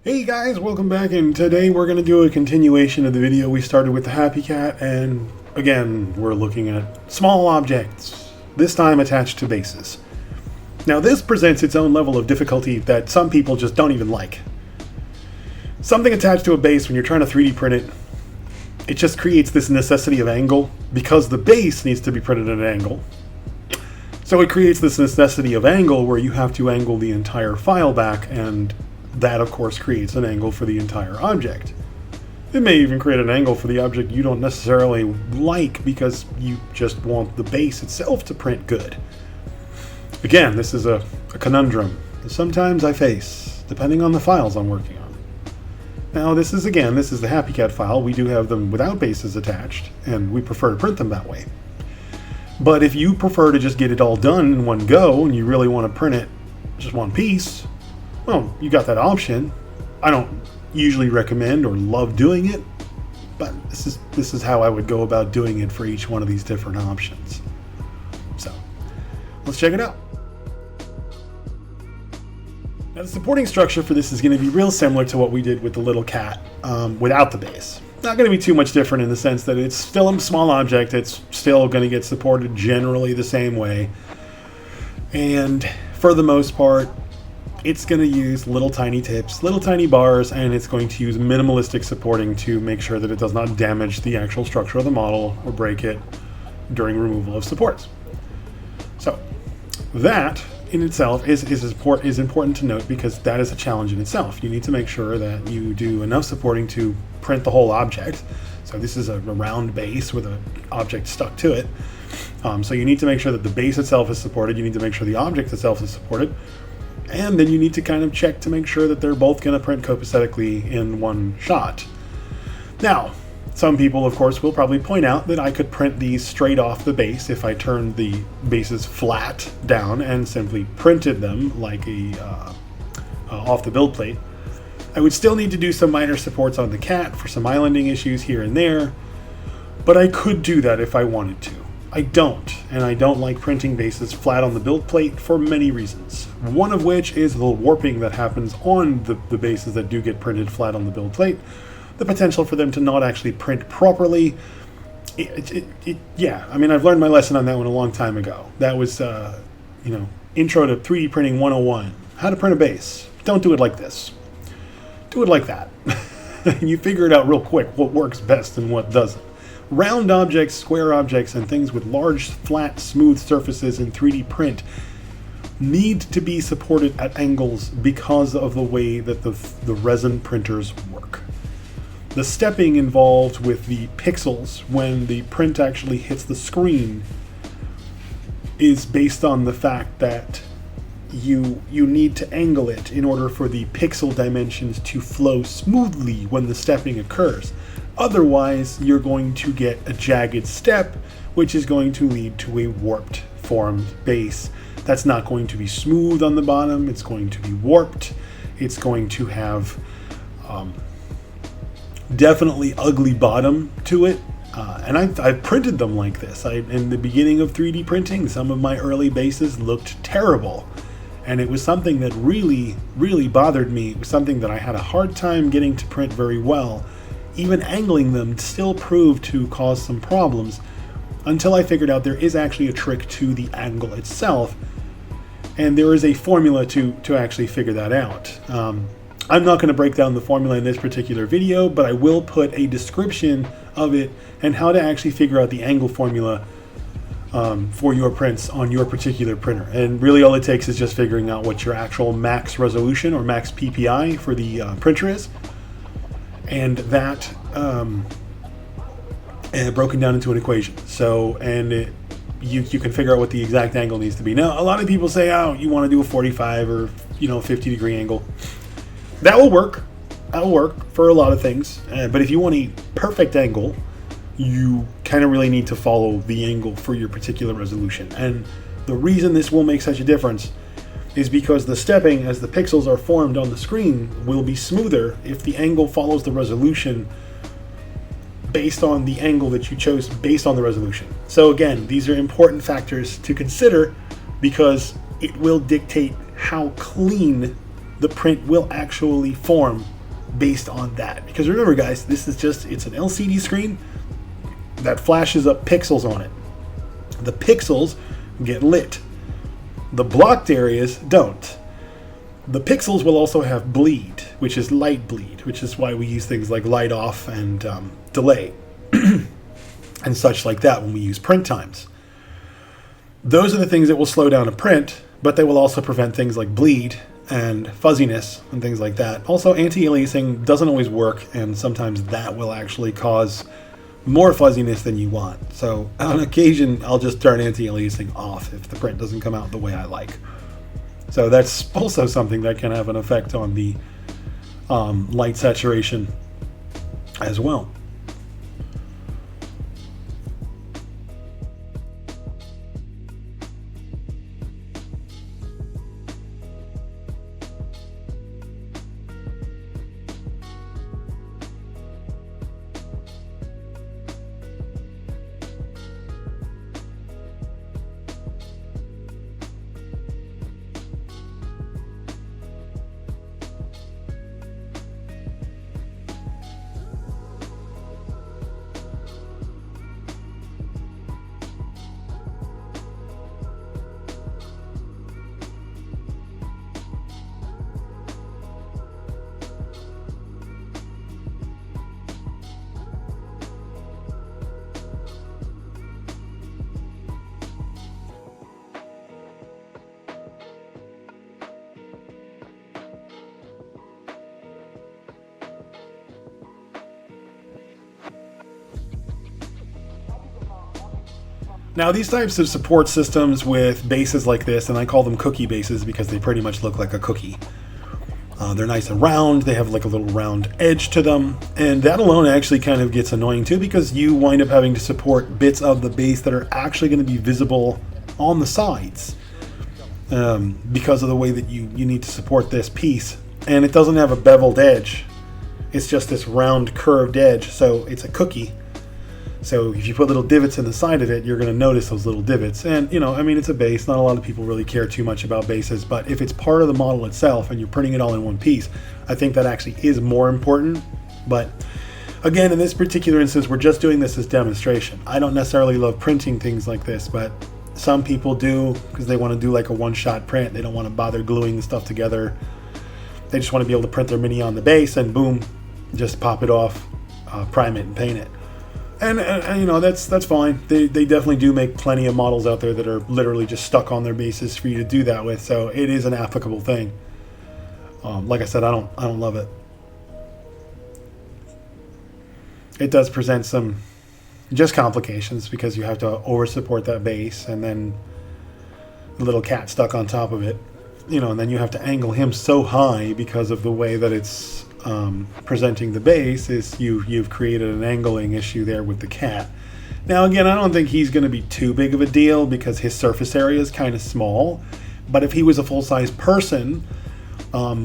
Hey guys, welcome back, and today we're going to do a continuation of the video we started with the Happy Cat, and again, we're looking at small objects, this time attached to bases. Now this presents its own level of difficulty that some people just don't even like. Something attached to a base, when you're trying to 3D print it, it just creates this necessity of angle, because the base needs to be printed at an angle. So it creates this necessity of angle where you have to angle the entire file back, and that, of course, creates an angle for the entire object. It may even create an angle for the object you don't necessarily like because you just want the base itself to print good. Again, this is a conundrum that sometimes I face, depending on the files I'm working on. Now, this is the Happy Cat file. We do have them without bases attached, and we prefer to print them that way. But if you prefer to just get it all done in one go, and you really want to print it just one piece, well, you got that option. I don't usually recommend or love doing it, but this is how I would go about doing it for each one of these different options. So, let's check it out. Now, the supporting structure for this is going to be real similar to what we did with the little cat without the base. Not going to be too much different in the sense that it's still a small object. It's still going to get supported generally the same way. And for the most part, it's going to use little tiny tips, little tiny bars, and it's going to use minimalistic supporting to make sure that it does not damage the actual structure of the model or break it during removal of supports. So that in itself is important to note, because that is a challenge in itself. You need to make sure that you do enough supporting to print the whole object. So this is a round base with an object stuck to it. So you need to make sure that the base itself is supported. You need to make sure the object itself is supported. And then you need to kind of check to make sure that they're both going to print copacetically in one shot. Now, some people, of course, will probably point out that I could print these straight off the base if I turned the bases flat down and simply printed them like off the build plate. I would still need to do some minor supports on the cat for some islanding issues here and there, but I could do that if I wanted to. I don't, and I don't like printing bases flat on the build plate for many reasons. One of which is the warping that happens on the bases that do get printed flat on the build plate. The potential for them to not actually print properly. Yeah, I mean, I've learned my lesson on that one a long time ago. That was, Intro to 3D Printing 101. How to print a base. Don't do it like this. Do it like that. You figure it out real quick what works best and what doesn't. Round objects, square objects, and things with large, flat, smooth surfaces in 3D print need to be supported at angles because of the way that the resin printers work. The stepping involved with the pixels when the print actually hits the screen is based on the fact that you need to angle it in order for the pixel dimensions to flow smoothly when the stepping occurs. Otherwise, you're going to get a jagged step, which is going to lead to a warped formed base. That's not going to be smooth on the bottom. It's going to be warped. It's going to have definitely ugly bottom to it. And I've printed them like this. In the beginning of 3D printing, some of my early bases looked terrible. And it was something that really, really bothered me. It was something that I had a hard time getting to print very well. Even angling them still proved to cause some problems until I figured out there is actually a trick to the angle itself, and there is a formula to actually figure that out. I'm not going to break down the formula in this particular video, but I will put a description of it and how to actually figure out the angle formula for your prints on your particular printer. And really all it takes is just figuring out what your actual max resolution or max PPI for the printer is. And that broken down into an equation. So, you can figure out what the exact angle needs to be. Now, a lot of people say, oh, you want to do a 45 or 50 degree angle. That will work. That will work for a lot of things. But if you want a perfect angle, you kind of really need to follow the angle for your particular resolution. And the reason this will make such a difference is because the stepping, as the pixels are formed on the screen, will be smoother if the angle follows the resolution based on the angle that you chose based on the resolution. So again, these are important factors to consider because it will dictate how clean the print will actually form based on that. Because remember guys, this is just, it's an LCD screen that flashes up pixels on it. The pixels get lit. The blocked areas don't. The pixels will also have bleed, which is light bleed, which is why we use things like light off and delay and such like that when we use print times. Those are the things that will slow down a print, but they will also prevent things like bleed and fuzziness and things like that. Also, anti-aliasing doesn't always work, and sometimes that will actually cause more fuzziness than you want. So on occasion, I'll just turn anti-aliasing off if the print doesn't come out the way I like. So that's also something that can have an effect on the light saturation as well. Now these types of support systems with bases like this, and I call them cookie bases because they pretty much look like a cookie. They're nice and round, they have like a little round edge to them, and that alone actually kind of gets annoying too because you wind up having to support bits of the base that are actually going to be visible on the sides because of the way that you need to support this piece. And it doesn't have a beveled edge, it's just this round curved edge, so it's a cookie. So if you put little divots in the side of it, you're going to notice those little divots. And, you know, I mean, it's a base. Not a lot of people really care too much about bases. But if it's part of the model itself and you're printing it all in one piece, I think that actually is more important. But again, in this particular instance, we're just doing this as demonstration. I don't necessarily love printing things like this, but some people do because they want to do like a one-shot print. They don't want to bother gluing the stuff together. They just want to be able to print their mini on the base and boom, just pop it off, prime it and paint it. And you know, that's fine. They definitely do make plenty of models out there that are literally just stuck on their bases for you to do that with. So it is an applicable thing. Like I said, I don't love it. It does present some just complications because you have to over support that base and then the little cat stuck on top of it. You know, and then you have to angle him so high because of the way that it's presenting the base is you've created an angling issue there with the cat. Now again, I don't think he's going to be too big of a deal because his surface area is kind of small, but if he was a full-size person,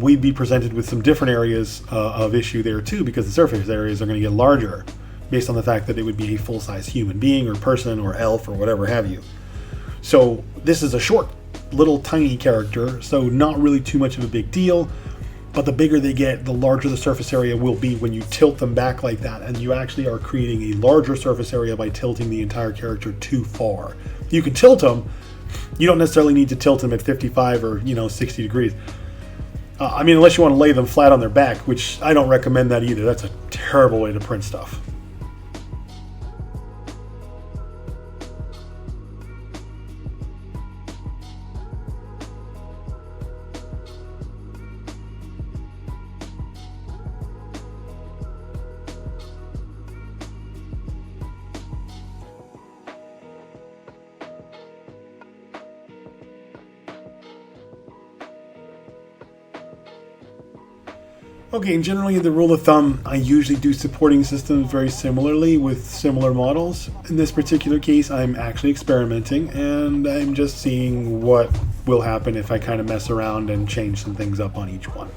we'd be presented with some different areas of issue there too, because the surface areas are going to get larger based on the fact that it would be a full-size human being or person or elf or whatever have you. So this is a short little tiny character, so not really too much of a big deal. But the bigger they get, the larger the surface area will be when you tilt them back like that, and you actually are creating a larger surface area by tilting the entire character too far. You can tilt them, you don't necessarily need to tilt them at 55 or 60 degrees. I mean, unless you want to lay them flat on their back, which I don't recommend that either. That's a terrible way to print stuff. Okay, and generally the rule of thumb, I usually do supporting systems very similarly with similar models. In this particular case, I'm actually experimenting and I'm just seeing what will happen if I kind of mess around and change some things up on each one.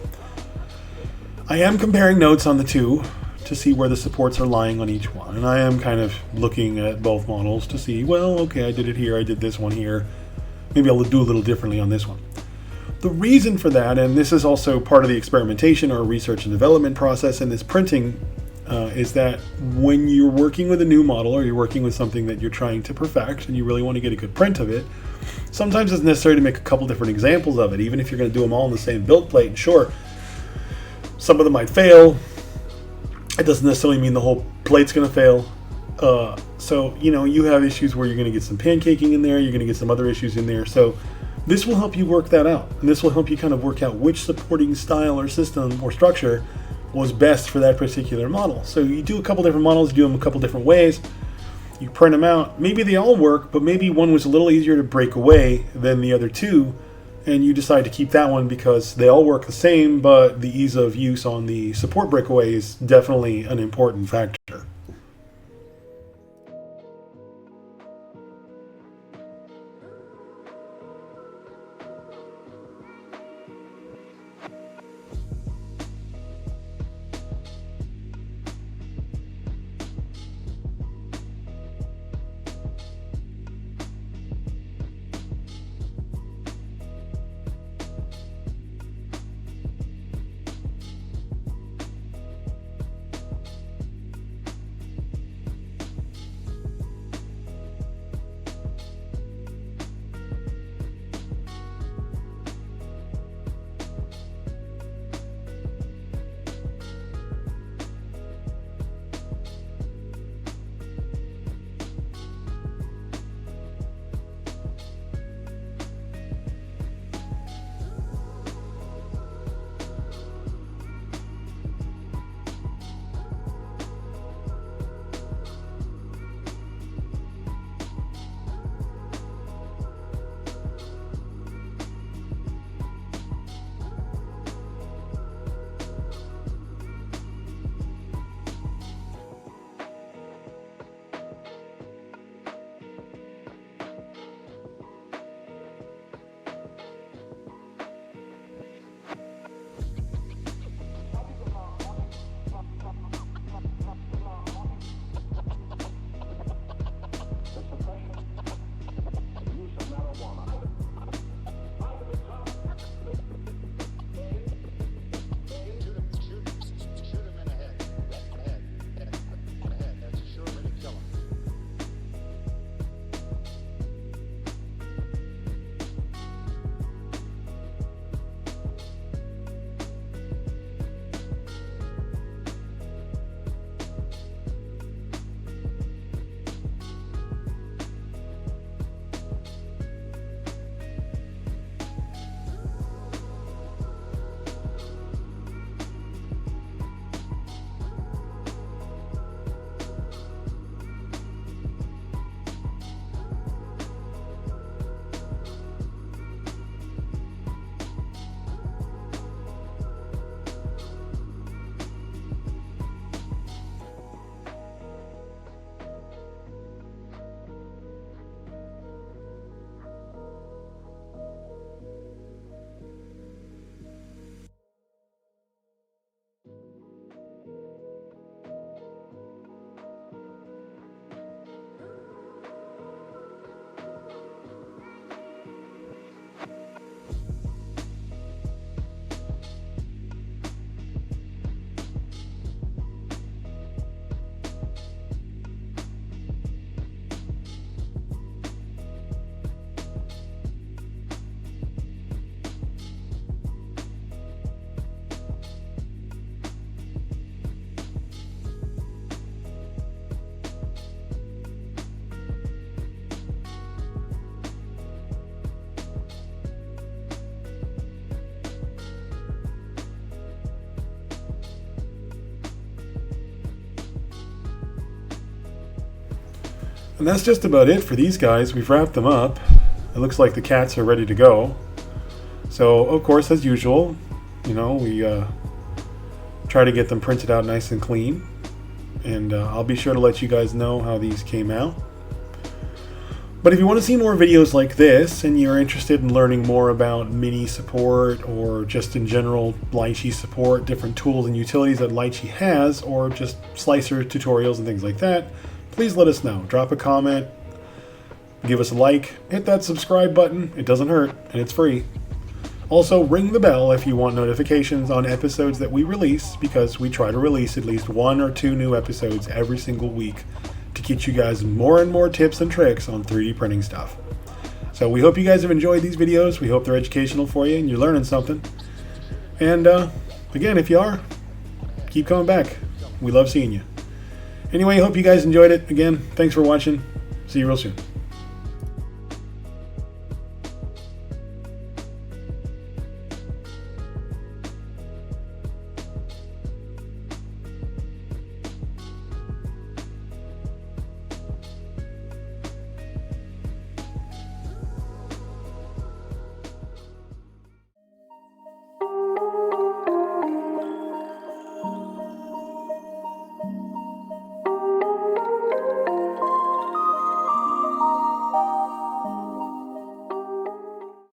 I am comparing notes on the two to see where the supports are lying on each one, and I am kind of looking at both models to see, well, okay, I did it here, I did this one here. Maybe I'll do a little differently on this one. The reason for that, and this is also part of the experimentation or research and development process in this printing, is that when you're working with a new model or you're working with something that you're trying to perfect and you really want to get a good print of it, sometimes it's necessary to make a couple different examples of it, even if you're going to do them all in the same build plate. And sure, some of them might fail. It doesn't necessarily mean the whole plate's going to fail. So, you have issues where you're going to get some pancaking in there, you're going to get some other issues in there. So this will help you work that out. And this will help you kind of work out which supporting style or system or structure was best for that particular model. So you do a couple different models, you do them a couple different ways, you print them out. Maybe they all work, but maybe one was a little easier to break away than the other two, and you decide to keep that one because they all work the same, but the ease of use on the support breakaway is definitely an important factor. And that's just about it for these guys. We've wrapped them up. It looks like the cats are ready to go. So, of course, as usual, we try to get them printed out nice and clean. And I'll be sure to let you guys know how these came out. But if you want to see more videos like this, and you're interested in learning more about mini support, or just in general Lychee support, different tools and utilities that Lychee has, or just slicer tutorials and things like that, please let us know. Drop a comment, give us a like, hit that subscribe button. It doesn't hurt, and it's free. Also, ring the bell if you want notifications on episodes that we release, because we try to release at least 1 or 2 new episodes every single week to get you guys more and more tips and tricks on 3D printing stuff. So we hope you guys have enjoyed these videos. We hope they're educational for you and you're learning something. And again, if you are, keep coming back. We love seeing you. Anyway, I hope you guys enjoyed it. Again, thanks for watching. See you real soon.